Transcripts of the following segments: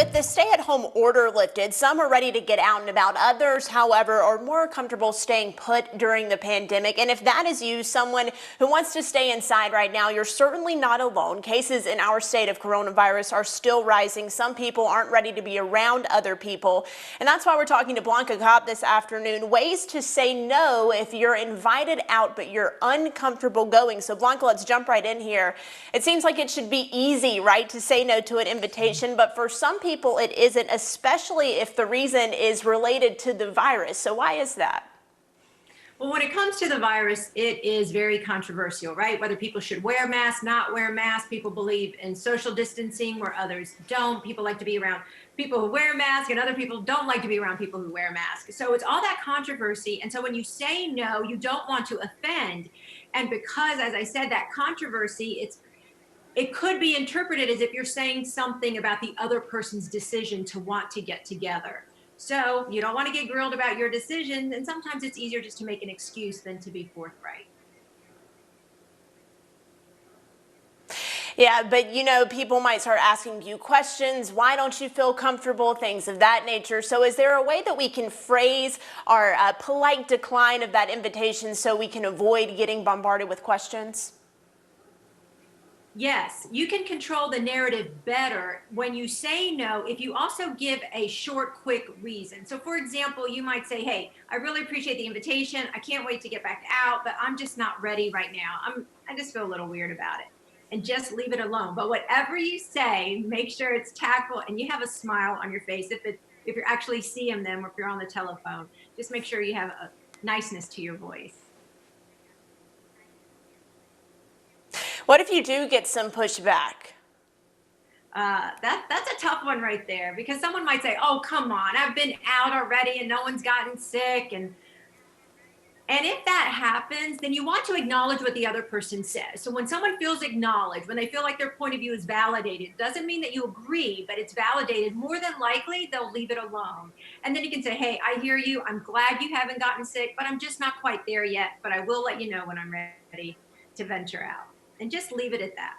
with the stay-at-home order lifted, some are ready to get out and about. Others, however, are more comfortable staying put during the pandemic. And if that is you, someone who wants to stay inside right now, you're certainly not alone. Cases in our state of coronavirus are still rising. Some people aren't ready to be around other people. And that's why we're talking to Blanca Cobb this afternoon. Ways to say no if you're invited out, but you're uncomfortable going. So Blanca, let's jump right in here. It seems like it should be easy, right, to say no to an invitation, but for some people it isn't, especially if the reason is related to the virus. So why is that? Well, when it comes to the virus, it is very controversial, right? Whether people should wear masks, not wear masks. People believe in social distancing where others don't. People like to be around people who wear masks, and other people don't like to be around people who wear masks. So it's all that controversy. And so when you say no, you don't want to offend. And because, as I said, that controversy, it could be interpreted as if you're saying something about the other person's decision to want to get together. So you don't want to get grilled about your decision, and sometimes it's easier just to make an excuse than to be forthright. Yeah, but people might start asking you questions. Why don't you feel comfortable? Things of that nature. So is there a way that we can phrase our polite decline of that invitation so we can avoid getting bombarded with questions? Yes, you can control the narrative better when you say no if you also give a short, quick reason. So for example, you might say, hey, I really appreciate the invitation. I can't wait to get back out, but I'm just not ready right now. I just feel a little weird about it. And just leave it alone. But whatever you say, make sure it's tactful and you have a smile on your face. If you actually see them or if you're on the telephone, just make sure you have a niceness to your voice. What if you do get some pushback? That's a tough one right there, because someone might say, oh, come on, I've been out already and no one's gotten sick. And if that happens, then you want to acknowledge what the other person says. So when someone feels acknowledged, when they feel like their point of view is validated, it doesn't mean that you agree, but it's validated, more than likely they'll leave it alone. And then you can say, hey, I hear you. I'm glad you haven't gotten sick, but I'm just not quite there yet. But I will let you know when I'm ready to venture out. And just leave it at that.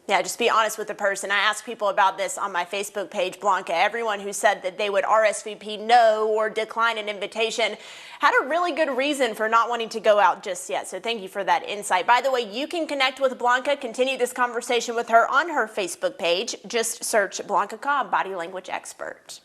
Yeah, just be honest with the person. I ask people about this on my Facebook page, Blanca. Everyone who said that they would RSVP no or decline an invitation had a really good reason for not wanting to go out just yet. So thank you for that insight. By the way, you can connect with Blanca, continue this conversation with her on her Facebook page. Just search Blanca Cobb, body language expert.